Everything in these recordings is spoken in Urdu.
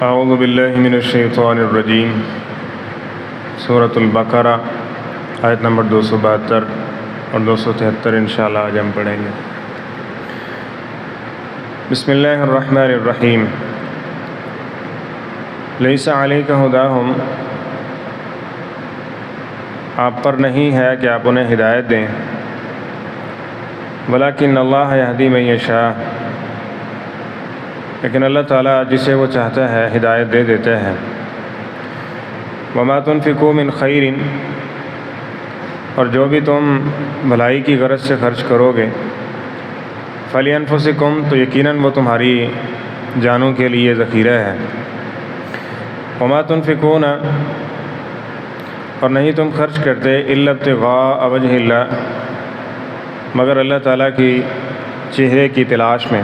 اعوذ باللہ من الشیطان الرجیم۔ سورۃ البقرہ آیت نمبر 272 اور 273 انشاءاللہ آج ہم پڑھیں گے۔ بسم اللہ الرحمن الرحیم۔ لیس علیک ھداھم، آپ پر نہیں ہے کہ آپ انہیں ہدایت دیں، ولکن اللہ یہدی من یشاء، لیکن اللہ تعالیٰ جسے وہ چاہتا ہے ہدایت دے دیتا ہے۔ وما تنفقوا من خیر، اور جو بھی تم بھلائی کی غرض سے خرچ کرو گے، فلانفسکم، تو یقیناً وہ تمہاری جانوں کے لیے ذخیرہ ہے۔ وما تنفقون، اور نہیں تم خرچ کرتے، الا ابتغاء وجہ اللہ، مگر اللہ تعالیٰ کی چہرے کی تلاش میں۔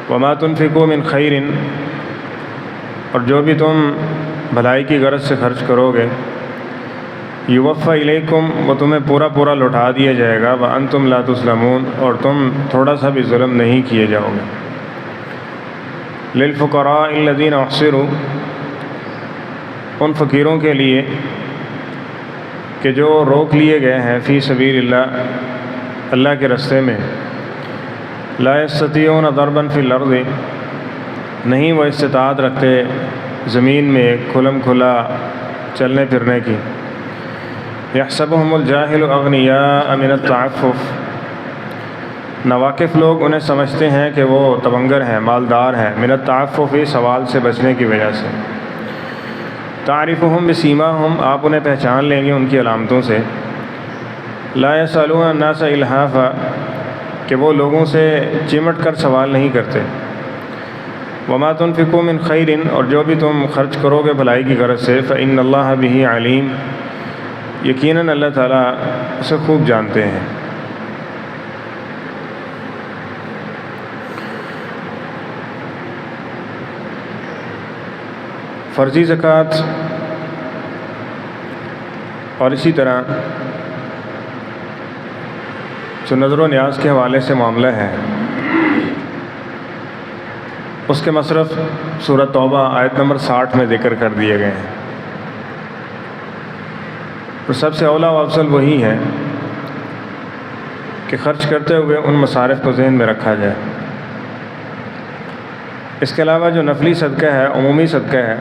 وما تنفقوا من خیر، اور جو بھی تم بھلائی کی غرض سے خرچ کرو گے، یوفی الیکم، وہ تمہیں پورا لوٹا دیا جائے گا، وانتم لا تظلمون، اور تم تھوڑا سا بھی ظلم نہیں کیے جاؤ گے۔ للفقراء الذین احصروا، ان فقیروں کے لیے کہ جو روک لیے گئے ہیں، فی سبیل اللہ، اللہ کے راستے میں، لا یستطیعون ضربا فی الارض، نہیں وہ استطاعت رکھتے زمین میں کھلم کھلا چلنے پھرنے کی۔ یحسبہم الجاہل اغنیاء من التعفف، ناواقف لوگ انہیں سمجھتے ہیں کہ وہ تبنگر ہیں، مالدار ہیں، من التعفف، سوال سے بچنے کی وجہ سے۔ تعرفہم بسیماہم، آپ انہیں پہچان لیں گے ان کی علامتوں سے۔ لا یسألون الناس الحافا، کہ وہ لوگوں سے چمٹ کر سوال نہیں کرتے۔ وما تنفقوا من خیر، اور جو بھی تم خرچ کرو گے بھلائی کی غرض سے، فإن اللہ بہ علیم، یقیناً اللہ تعالیٰ اسے خوب جانتے ہیں۔ فرضی زکوٰۃ اور اسی طرح جو نظر و نیاز کے حوالے سے معاملہ ہے، اس کے مصرف سورۃ توبہ آیت نمبر 60 میں ذکر کر دیے گئے ہیں۔ اور سب سے اولیٰ و افضل وہی ہے کہ خرچ کرتے ہوئے ان مصارف کو ذہن میں رکھا جائے۔ اس کے علاوہ جو نفلی صدقہ ہے، عمومی صدقہ ہے،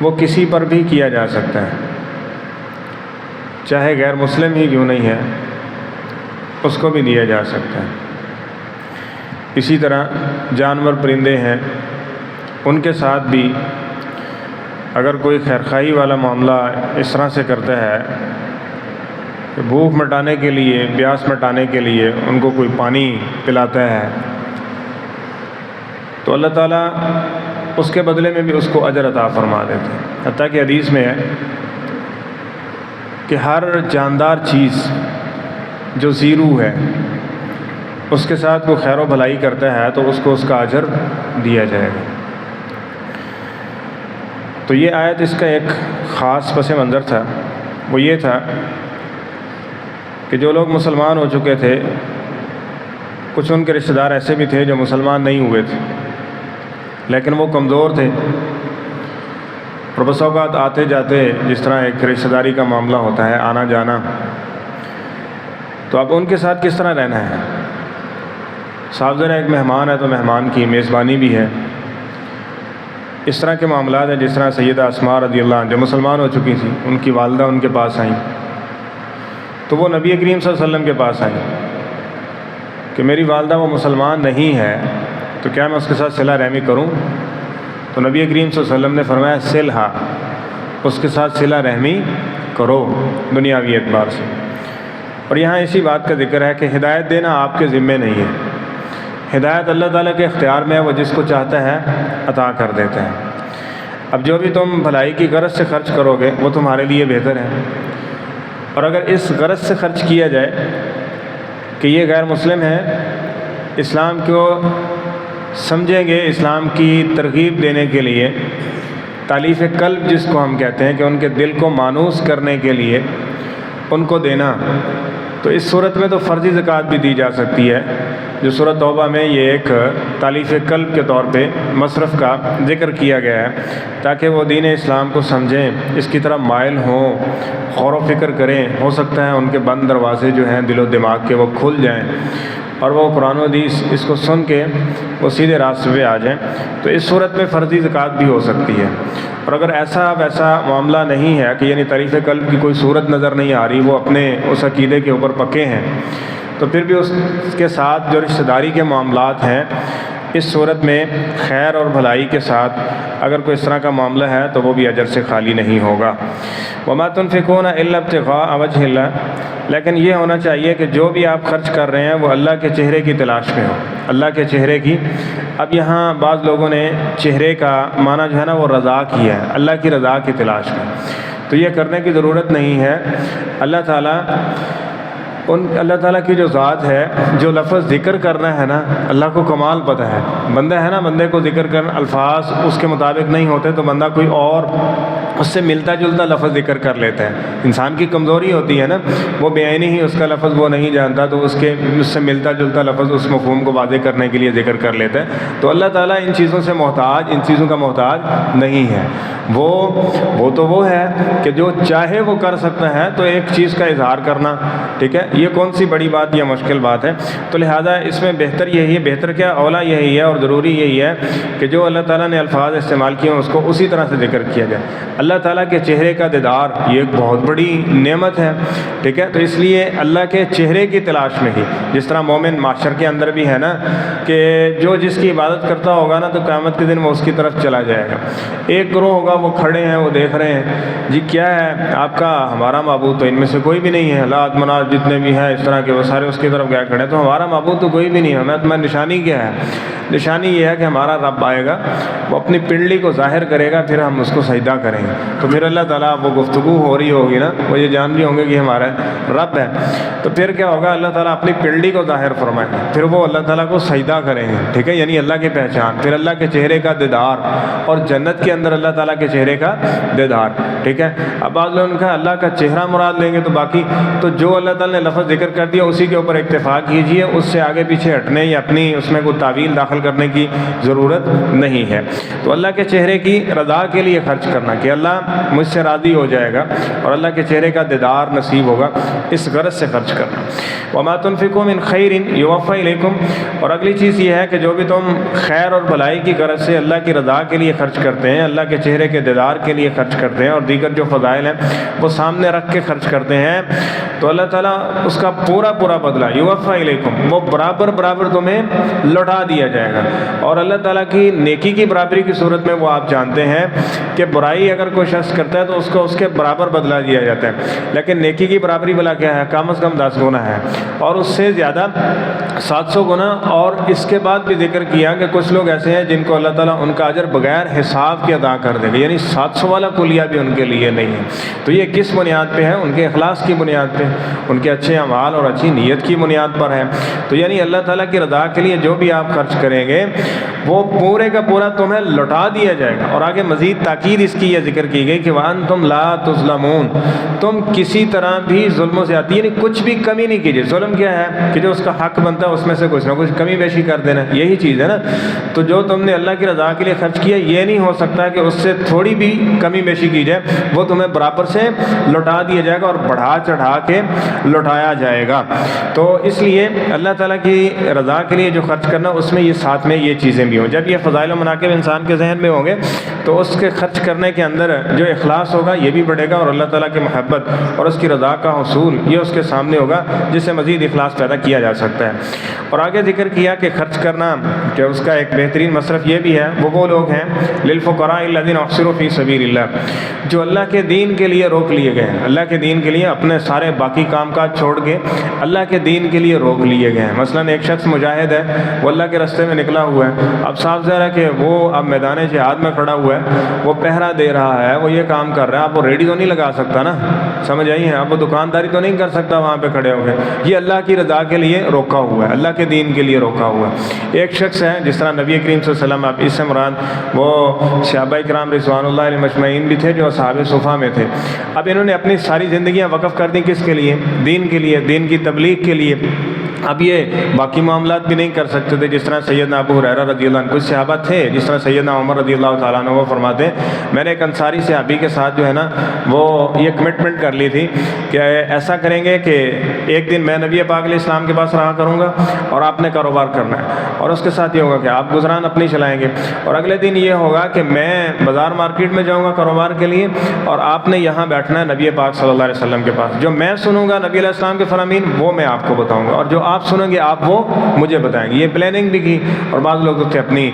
وہ کسی پر بھی کیا جا سکتا ہے، چاہے غیر مسلم ہی کیوں نہیں ہے، اس کو بھی دیا جا سکتا ہے۔ اسی طرح جانور پرندے ہیں، ان کے ساتھ بھی اگر کوئی خیرخواہی والا معاملہ اس طرح سے کرتا ہے کہ بھوک مٹانے کے لیے، پیاس مٹانے کے لیے ان کو کوئی پانی پلاتا ہے، تو اللہ تعالیٰ اس کے بدلے میں بھی اس کو اجر عطا فرما دیتے ہیں۔ حتیٰ کہ حدیث میں ہے کہ ہر جاندار چیز جو زیرو ہے، اس کے ساتھ کوئی خیر و بھلائی کرتا ہے تو اس کو اس کا اجر دیا جائے گا۔ تو یہ آیت اس کا ایک خاص پس منظر تھا، وہ یہ تھا کہ جو لوگ مسلمان ہو چکے تھے، کچھ ان کے رشتہ دار ایسے بھی تھے جو مسلمان نہیں ہوئے تھے لیکن وہ کمزور تھے، اور بس اوقات آتے جاتے جس طرح ایک رشتہ داری کا معاملہ ہوتا ہے، آنا جانا، تو اب ان کے ساتھ کس طرح رہنا ہے؟ صاحب ذرا ایک مہمان ہے تو مہمان کی میزبانی بھی ہے۔ اس طرح کے معاملات ہیں، جس طرح سیدہ اسماء رضی اللہ عنہ جو مسلمان ہو چکی تھی، ان کی والدہ ان کے پاس آئیں تو وہ نبی کریم صلی اللہ علیہ وسلم کے پاس آئیں کہ میری والدہ وہ مسلمان نہیں ہے، تو کیا میں اس کے ساتھ صلہ رحمی کروں؟ تو نبی کریم صلی اللہ علیہ وسلم نے فرمایا صلہ، اس کے ساتھ صلہ رحمی کرو دنیاوی اعتبار سے۔ اور یہاں اسی بات کا ذکر ہے کہ ہدایت دینا آپ کے ذمے نہیں ہے، ہدایت اللہ تعالیٰ کے اختیار میں ہے، وہ جس کو چاہتا ہے عطا کر دیتا ہے۔ اب جو بھی تم بھلائی کی غرض سے خرچ کرو گے وہ تمہارے لیے بہتر ہے، اور اگر اس غرض سے خرچ کیا جائے کہ یہ غیر مسلم ہے، اسلام کو سمجھیں گے، اسلام کی ترغیب دینے کے لیے، تالیف قلب جس کو ہم کہتے ہیں کہ ان کے دل کو مانوس کرنے کے لیے ان کو دینا، تو اس صورت میں تو فرضی زکوٰۃ بھی دی جا سکتی ہے، جو سورۃ توبہ میں یہ ایک تالیف قلب کے طور پہ مصرف کا ذکر کیا گیا ہے، تاکہ وہ دین اسلام کو سمجھیں، اس کی طرف مائل ہوں، غور و فکر کریں۔ ہو سکتا ہے ان کے بند دروازے جو ہیں دل و دماغ کے وہ کھل جائیں اور وہ قرآن و حدیث اس کو سن کے وہ سیدھے راستے پہ آ جائیں۔ تو اس صورت میں فرضی زکوٰۃ بھی ہو سکتی ہے۔ اور اگر ایسا ویسا معاملہ نہیں ہے کہ یعنی تالیف قلب کی کوئی صورت نظر نہیں آ رہی، وہ اپنے اس عقیدے کے اوپر پکے ہیں، تو پھر بھی اس کے ساتھ جو رشتہ داری کے معاملات ہیں، اس صورت میں خیر اور بھلائی کے ساتھ اگر کوئی اس طرح کا معاملہ ہے تو وہ بھی اجر سے خالی نہیں ہوگا۔ وَمَا تُنْفِقُونَ إِلَّا ابْتِغَاءَ وَجْهِ اللَّهِ، لیکن یہ ہونا چاہیے کہ جو بھی آپ خرچ کر رہے ہیں وہ اللہ کے چہرے کی تلاش میں ہو، اللہ کے چہرے کی۔ اب یہاں بعض لوگوں نے چہرے کا معنی جو ہے نا وہ رضا کیا ہے، اللہ کی رضا کی تلاش میں، تو یہ کرنے کی ضرورت نہیں ہے۔ اللہ تعالیٰ کی جو ذات ہے، جو لفظ ذکر کرنا ہے نا، اللہ کو کمال پتہ ہے۔ بندہ ہے نا، بندے کو ذکر کرنا، الفاظ اس کے مطابق نہیں ہوتے تو بندہ کوئی اور اس سے ملتا جلتا لفظ ذکر کر لیتا ہے۔ انسان کی کمزوری ہوتی ہے نا، وہ بعینی ہی اس کا لفظ وہ نہیں جانتا تو اس سے ملتا جلتا لفظ اس مفہوم کو واضح کرنے کے لیے ذکر کر لیتا ہے۔ تو اللہ تعالیٰ ان چیزوں سے محتاج، ان چیزوں کا محتاج نہیں ہے۔ وہ تو وہ ہے کہ جو چاہے وہ کر سکتا ہے، تو ایک چیز کا اظہار کرنا، ٹھیک ہے، یہ کون سی بڑی بات یا مشکل بات ہے؟ تو لہٰذا اس میں بہتر یہی ہے، بہتر کیا اولا یہی ہے اور ضروری یہی ہے کہ جو اللہ تعالیٰ نے الفاظ استعمال کیے ہیں اس کو اسی طرح سے ذکر کیا جائے۔ اللہ تعالیٰ کے چہرے کا دیدار یہ ایک بہت بڑی نعمت ہے، ٹھیک ہے، تو اس لیے اللہ کے چہرے کی تلاش میں ہی، جس طرح مومن معاشر کے اندر بھی ہے نا کہ جو جس کی عبادت کرتا ہوگا نا تو قیامت کے دن وہ اس کی طرف چلا جائے گا۔ ایک گروہ ہوگا وہ کھڑے ہیں، وہ دیکھ رہے ہیں، جی کیا ہے آپ کا؟ ہمارا معبود تو ان میں سے کوئی بھی نہیں ہے، لات منات جتنے بھی ہیں اس طرح کے وہ سارے اس کی طرف گئے کھڑے ہیں، تو ہمارا معبود تو کوئی بھی نہیں ہے، ہمیں تمہاری نشانی کیا ہے؟ نشانی یہ ہے کہ ہمارا رب آئے گا، وہ اپنی پنڈلی کو ظاہر کرے گا، پھر ہم اس کو سجدہ کریں گے۔ تو پھر اللہ تعالیٰ وہ گفتگو ہو رہی ہوگی نا، وہ یہ جان بھی ہوں گے کہ ہمارا رب ہے، تو پھر کیا ہوگا؟ اللہ تعالیٰ اپنی پنڈلی کو ظاہر فرمائے گا، پھر وہ اللہ تعالیٰ کو سجدہ کریں گے، ٹھیک ہے، یعنی اللہ کی پہچان، پھر اللہ کے چہرے کا دیدار، اور جنت کے اندر اللہ تعالیٰ کے چہرے کا دیدار، ٹھیک ہے۔ اب بعض لوگوں نے کہا اللہ کا چہرہ مراد لیں گے تو باقی تو جو اللہ تعالیٰ نے لفظ ذکر کر دیا اسی کے اوپر اکتفا کیجئے، اس سے آگے پیچھے ہٹنے یا اپنی اس میں کوئی تعویل داخل کرنے کی ضرورت نہیں ہے۔ تو اللہ کے چہرے کی رضا کے لیے خرچ کرنا کہ اللہ مجھ سے راضی ہو جائے گا اور اللہ کے چہرے کا دیدار نصیب ہوگا، اس غرض سے خرچ کرنا۔ وَمَا تُنْفِقُوا مِنْ خَيْرٍ يُوَفَّ إِلَيْكُمْ، اور اگلی چیز یہ ہے کہ جو بھی تم خیر اور بھلائی کی غرض سے اللہ کی رضا کے لیے خرچ کرتے ہیں، اللہ کے چہرے کے دیدار کے لیے خرچ کرتے ہیں اور دیگر جو فضائل ہیں وہ سامنے رکھ کے خرچ کرتے ہیں، تو اللہ تعالیٰ اس کا پورا بدلہ یوفا الیکم، وہ برابر تمہیں لوٹا دیا جائے گا۔ اور اللہ تعالیٰ کی نیکی کی برابری کی صورت میں وہ آپ جانتے ہیں کہ برائی اگر کوئی شخص کرتا ہے تو اس کو اس کے برابر بدلہ دیا جاتا ہے، لیکن نیکی کی برابری بلا کیا ہے؟ کم از کم 10 گنا ہے، اور اس سے زیادہ 700 گنا۔ اور اس کے بعد بھی ذکر کیا کہ کچھ لوگ ایسے ہیں جن کو اللہ تعالیٰ ان کا اجر بغیر حساب کے ادا کر دے گا، یعنی 700 والا کلیہ بھی ان کے لیے نہیں ہے۔ تو یہ کس بنیاد پہ ہے؟ ان کے اخلاص کی بنیاد پہ، ان کے اچھے اعمال اور اچھی نیت کی بنیاد پر ہے۔ تو یعنی اللہ تعالیٰ کی رضا کے لیے جو بھی آپ خرچ کریں گے وہ پورے کا پورا تمہیں لوٹا دیا جائے گا۔ اور آگے مزید تاکید اس کی یہ ذکر کی گئی کہ وَأَنْتُمْ لَا تُظْلَمُونَ، تم کسی طرح بھی ظلم و زیادتی، یعنی کچھ بھی کمی نہیں کیجیے۔ ظلم کیا ہے؟ کہ جو اس کا حق بنتا ہے اس میں سے کچھ نہ کچھ کمی بیشی کر دینا، یہی چیز ہے نا۔ تو جو تم نے اللہ کی رضا کے لیے خرچ کیا، یہ نہیں ہو سکتا کہ اس سے تھوڑی بھی کمی بیشی کی جائے، وہ تمہیں برابر سے لوٹا دیا جائے گا اور بڑھا چڑھا کے لوٹایا جائے گا۔ تو اس لیے اللہ تعالیٰ کی رضا کے لیے جو خرچ کرنا، اس میں یہ ساتھ میں یہ چیزیں بھی ہوں۔ جب یہ فضائل و مناقب انسان کے ذہن میں ہوں گے تو اس کے خرچ کرنے کے اندر جو اخلاص ہوگا یہ بھی بڑھے گا، اور اللہ تعالیٰ کی محبت اور اس کی رضا کا حصول یہ اس کے سامنے ہوگا، جس سے مزید اخلاص پیدا کیا جا سکتا ہے۔ اور آگے ذکر کیا کہ خرچ کرنا کہ اس کا ایک بہترین مصرف یہ بھی ہے، وہ لوگ ہیں للفقراء الذین احصروا فی سبیل اللہ، جو اللہ کے دین کے لیے روک لیے گئے ہیں، اللہ کے دین کے لیے اپنے سارے باقی کام کاج چھوڑ کے اللہ کے دین کے لیے روک لیے گئے ہیں۔ مثلا ایک شخص مجاہد ہے، وہ اللہ کے راستے میں نکلا ہوا ہے، اب صاف ظاہر ہے کہ وہ اب میدان جہاد میں کھڑا ہوا ہے، وہ پہرا دے رہا ہے، وہ یہ کام کر رہا ہے، اب وہ ریڈی تو نہیں لگا سکتا نا، سمجھ آئی ہے، اب وہ دکانداری تو نہیں کر سکتا وہاں پہ کھڑے ہو گئے، یہ اللہ کی رضا کے لیے روکا ہوا ہے، اللہ کے دین کے لیے روکا ہوا ہے۔ ایک شخص ہے، جس طرح نبی کریم صلی اللہ علیہ وسلم، آپ اس سے مراد وہ صحابہ کرام رضوان اللہ علیہ مجمعین بھی تھے جو اصحاب صفا میں تھے۔ اب انہوں نے اپنی ساری زندگیاں وقف کر دیں کس کے لیے؟ دین کے لیے، دین کی تبلیغ کے لیے۔ اب یہ باقی معاملات بھی نہیں کر سکتے تھے، جس طرح سیدنا ابو ہریرہ رضی اللہ عنہ، کچھ صحابہ تھے جس طرح سیدنا عمر رضی اللہ تعالیٰ عنہ، وہ فرماتے ہیں میں نے ایک انصاری صحابی کے ساتھ جو ہے نا وہ یہ کمٹمنٹ کر لی تھی کہ ایسا کریں گے کہ ایک دن میں نبی پاک علیہ السلام کے پاس رہا کروں گا اور آپ نے کاروبار کرنا ہے، اور اس کے ساتھ یہ ہوگا کہ آپ گزران اپنی چلائیں گے، اور اگلے دن یہ ہوگا کہ میں بازار مارکیٹ میں جاؤں گا کاروبار کے لیے اور آپ نے یہاں بیٹھنا ہے نبی پاک صلی اللہ علیہ وسلم کے پاس، جو میں سنوں گا نبی علیہ السلام کے فرامین وہ میں آپ کو بتاؤں گا، اور جو آپ سنیں گے آپ وہ مجھے بتائیں گے۔ یہ پلاننگ بھی کی، اور بعض لوگ تھے اپنی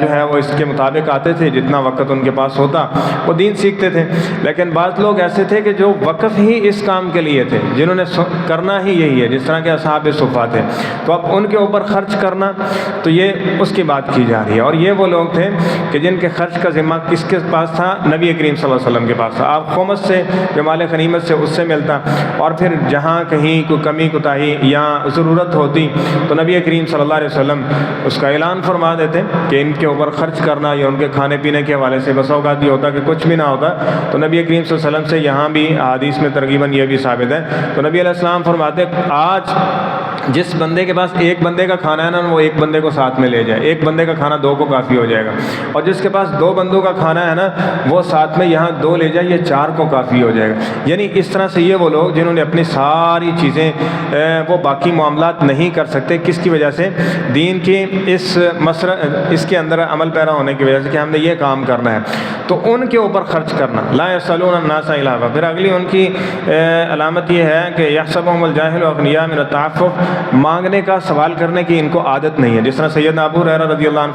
جو ہے وہ اس کے مطابق آتے تھے، جتنا وقت ان کے پاس ہوتا وہ دین سیکھتے تھے، لیکن بعض لوگ ایسے تھے کہ جو وقف ہی اس کام کے لیے تھے، جنہوں نے کرنا ہی یہی ہے، جس طرح کے اصحاب صفا تھے، تو اب ان کے اوپر خرچ کرنا تو یہ اس کی بات کی جا رہی ہے۔ اور یہ وہ لوگ تھے کہ جن کے خرچ کا ذمہ کس کے پاس تھا؟ نبی کریم صلی اللہ علیہ وسلم کے پاس تھا۔ آپ خمس سے، جو مال غنیمت سے، اس سے ملتا، اور پھر جہاں کہیں کوئی کمی کوتاہی یا ضرورت ہوتی تو نبی کریم صلی اللہ علیہ وسلم اس کا اعلان فرما دیتے کہ ان کے اوپر خرچ کرنا، یا ان کے کھانے پینے کے حوالے سے بس اوقات یہ ہوتا کہ کچھ بھی نہ ہوتا، تو نبی کریم صلی اللہ علیہ وسلم سے یہاں بھی حدیث میں ترغیباً یہ بھی ثابت ہے، تو نبی علیہ السلام فرماتے آج جس بندے کے پاس ایک بندے کا کھانا ہے نا وہ ایک بندے کو ساتھ میں لے جائے، ایک بندے کا کھانا دو کو کافی ہو جائے گا، اور جس کے پاس دو بندوں کا کھانا ہے نا وہ ساتھ میں یہاں دو لے جائے، یہ چار کو کافی ہو جائے گا۔ یعنی اس طرح سے یہ وہ لوگ جنہوں نے اپنی ساری چیزیں وہ باقی معاملات نہیں کر سکتے، کس کی وجہ سے؟ دین کی اس کے اندر عمل پیرا ہونے کی وجہ سے کہ ہم نے یہ کام کرنا ہے، تو ان کے اوپر خرچ کرنا۔ لا یسألون الناس الحافا، پھر اگلی ان کی علامت یہ ہے کہ یحسبهم الجاہل اغنیاء من التعفف، مانگنے کا، سوال کرنے کی ان کو عادت نہیں ہے، جس طرح سیدنا ابو ہریرہ رضی اللہ عنہ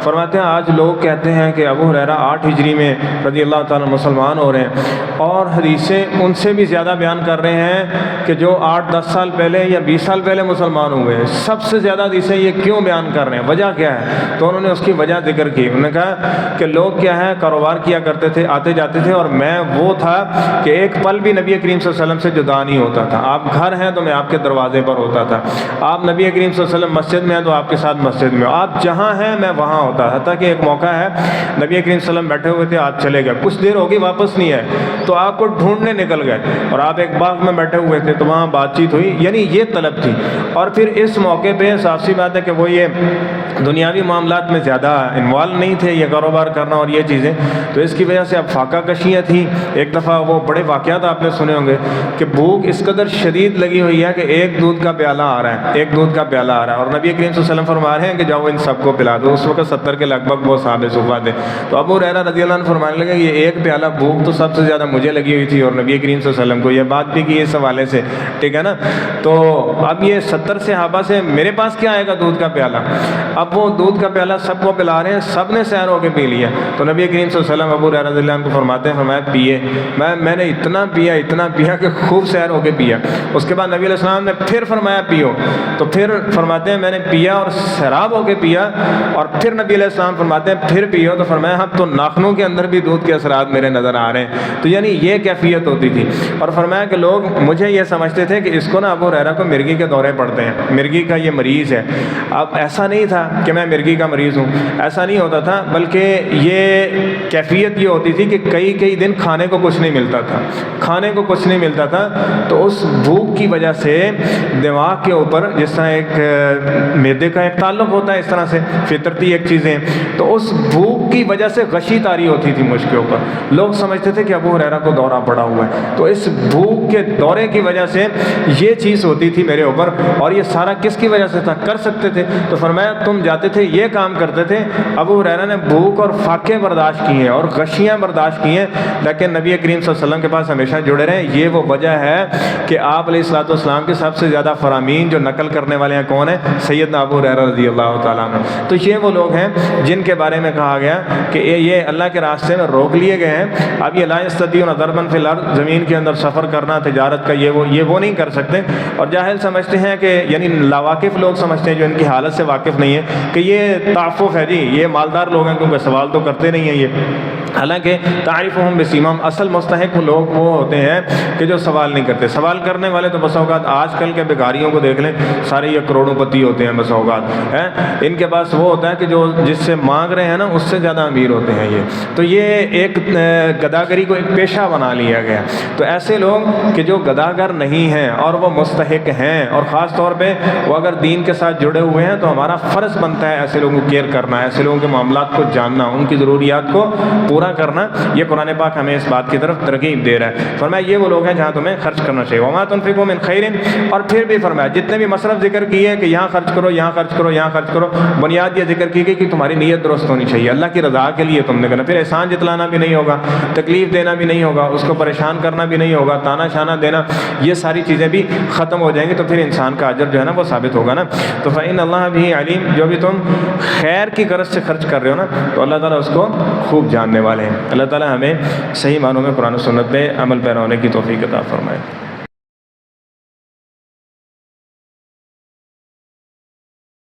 فرماتے ہیں آج لوگ کہتے ہیں کہ ابو ہریرہ 8 ہجری میں رضی اللہ تعالیٰ مسلمان ہو رہے ہیں، اور حدیثیں ان سے بھی زیادہ بیان کر رہے ہیں کہ جو 8-10 سال پہلے یا 20 سال پہلے مسلمان ہوئے ہیں، سب سے زیادہ حدیثیں یہ کیوں بیان کر رہے ہیں، وجہ کیا ہے؟ تو انہوں نے اس کی وجہ ذکر کی، انہوں نے کہا کہ لوگ کیا ہے کاروبار کیا کرتے تھے، آتے جاتے تھے، اور میں وہ تھا کہ ایک پل بھی نبی کریم صلی اللہ علیہ وسلم سے جدا نہیں ہوتا تھا، آپ گھر ہیں تو میں آپ کے دروازے پر ہوتا تھا، آپ نبی کریم صلی اللہ علیہ وسلم مسجد میں ہیں تو آپ کے ساتھ مسجد میں، آپ جہاں ہیں میں وہاں ہوتا، حتیٰ کہ ایک موقع ہے نبی کریم صلی اللہ علیہ وسلم بیٹھے ہوئے تھے، آپ چلے گئے، کچھ دیر ہوگی واپس نہیں آئے، تو آپ کو ڈھونڈنے نکل گئے، اور آپ ایک باغ میں بیٹھے ہوئے تھے تو وہاں بات چیت ہوئی، یعنی یہ طلب تھی۔ اور پھر اس موقع پہ صاف سی بات ہے کہ وہ یہ دنیاوی معاملات میں زیادہ انوالو نہیں تھے، یہ کاروبار کرنا اور یہ چیزیں، تو اس کی وجہ سے اب فاقہ کشیاں تھیں۔ ایک دفعہ وہ بڑے واقعات آپ نے سنے ہوں گے کہ بھوک اس قدر شدید لگی ہوئی ہے کہ ایک دودھ کا پیالہ آ رہا ہے، ایک دودھ کا پیالہ آ رہا ہے، اور نبی کریم صلی اللہ علیہ وسلم فرما رہے ہیں کہ جاؤ ان سب کو پلا دو۔ اس وقت 70 کے لگ بھگ وہ صحابہ صفا تھے، تو ابو ہریرہ رضی اللہ عنہ فرمانے لگے یہ ایک پیالہ بھوک تو سب سے زیادہ مجھے لگی ہوئی تھی، اور نبی کریم صلی اللہ علیہ وسلم کو یہ بات بھی کی اس حوالے سے، ٹھیک ہے نا؟ تو اب یہ 70 صحابہ سے میرے پاس کیا آئے گا دودھ کا پیالہ؟ اب وہ دودھ کا پیالہ سب کو پلا رہے ہیں، سب نے سیر ہو کے پی لیا، تو نبی کریم صلی اللہ علیہ وسلم ابو ہریرہ رضی اللہ عنہ کو فرماتے ہیں، فرمایا پیے، میں نے اتنا پیا کہ خوب سیر ہو کے پیا۔ اس کے بعد نبی علیہ السلام نے پھر فرمایا پیو، تو پھر فرماتے ہیں میں نے پیا اور سیراب ہو کے پیا، اور پھر نبی علیہ السلام فرماتے ہیں پھر پیو، تو فرمایا ہم تو ناخنوں کے اندر بھی دودھ کے اثرات میرے نظر آ رہے ہیں، تو یعنی یہ کیفیت ہوتی تھی۔ اور فرمایا کہ لوگ مجھے یہ سمجھتے تھے کہ اس کو نا ابو ہریرہ کو مرگی کے دورے پڑتے ہیں، مرگی کا یہ مریض ہے۔ اب ایسا نہیں تھا کہ میں مرگی کا مریض ہوں، ایسا نہیں ہوتا تھا، بلکہ یہ کیفیت یہ ہوتی تھی کہ کئی دن کھانے کو کچھ نہیں ملتا تھا، کھانے کو کچھ نہیں ملتا تھا، تو اس بھوک کی وجہ سے دماغ کے اوپر جس طرح ایک معدے کا ایک تعلق ہوتا ہے، اس طرح سے فطرتی ایک چیزیں، تو اس بھوک کی وجہ سے غشی طاری ہوتی تھی مجھ کے اوپر، لوگ سمجھتے تھے کہ ابو ہریرہ کو دورہ پڑا ہوا ہے، تو اس بھوک کے دورے کی وجہ سے یہ چیز ہوتی تھی میرے اوپر، اور یہ سارا کس کی وجہ سے تھا؟ کر سکتے تھے، تو فرمایا تم جاتے تھے یہ کام کرتے تھے، ابو ہریرہ نے بھوک اور فاقے برداشت کی ہیں اور غشیاں برداشت کی ہیں، لیکن نبی کریم صلی اللہ علیہ وسلم کے پاس ہمیشہ جڑے رہے۔ یہ وہ وجہ ہے کہ آپ علیہ الصلوۃ والسلام کے سب سے زیادہ فرامین جو نقل کرنے والے ہیں کون ہیں؟ سیدنا ابو ہریرہ رضی اللہ تعالیٰ عنہ۔ تو یہ وہ لوگ ہیں جن کے بارے میں کہا گیا کہ یہ اللہ کے راستے میں روک لیے گئے ہیں، اب یہ لا یستطیعون ضربا فی الارض، زمین کے اندر سفر کرنا، تجارت کا یہ وہ نہیں کر سکتے، اور جاہل سمجھتے ہیں کہ یعنی لاواقف لوگ سمجھتے ہیں جو ان کی حالت سے واقف نہیں ہے کہ یہ تعفف ہے، جی یہ مالدار لوگ ہیں کیونکہ سوال تو کرتے نہیں ہیں یہ، حالانکہ تعریفہم بسیماہم، اصل مستحق لوگ وہ ہوتے ہیں کہ جو سوال نہیں کرتے۔ سوال کرنے والے تو بس اوقات آج کل کے بیکار بھکاریوں کو دیکھ لیں، سارے یہ کروڑوں پتی ہوتے ہیں بس اوقات ہیں، ان کے پاس وہ ہوتا ہے کہ جو جس سے مانگ رہے ہیں نا اس سے زیادہ امیر ہوتے ہیں یہ. تو یہ ایک گداگری کو ایک پیشہ بنا لیا گیا. تو ایسے لوگ کہ جو گداگر نہیں ہیں اور وہ مستحق ہیں، اور خاص طور پہ وہ اگر دین کے ساتھ جڑے ہوئے ہیں، تو ہمارا فرض بنتا ہے ایسے لوگوں کو کیئر کرنا، ایسے لوگوں کے معاملات کو جاننا، ان کی ضروریات کو پورا کرنا. یہ قرآن پاک ہمیں اس بات کی طرف ترغیب دے رہا ہے. فرمایا یہ وہ لوگ ہیں جہاں تمہیں خرچ کرنا چاہیے. وما تنفقوا من خیر، اور پھر بھی فرمایا جتنے بھی مصرف ذکر کیے کہ یہاں خرچ کرو، یہاں خرچ کرو، یہاں خرچ کرو، بنیاد یہ ذکر کی گئی کہ تمہاری نیت درست ہونی چاہیے، اللہ کی رضا کے لیے تم نے کرنا. پھر احسان جتلانا بھی نہیں ہوگا، تکلیف دینا بھی نہیں ہوگا، اس کو پریشان کرنا بھی نہیں ہوگا، تانا شانہ دینا، یہ ساری چیزیں بھی ختم ہو جائیں گی. تو پھر انسان کا اجر جو ہے نا وہ ثابت ہوگا نا. تو فإن اللہ بھی علیم، جو بھی تم خیر کی غرض سے خرچ کر رہے ہو نا تو اللہ تعالیٰ اس کو خوب جاننے والے ہیں. اللہ تعالیٰ ہمیں صحیح معنوں میں قرآن و سنت پہ عمل پیرا ہونے کی توفیق عطا فرمائے.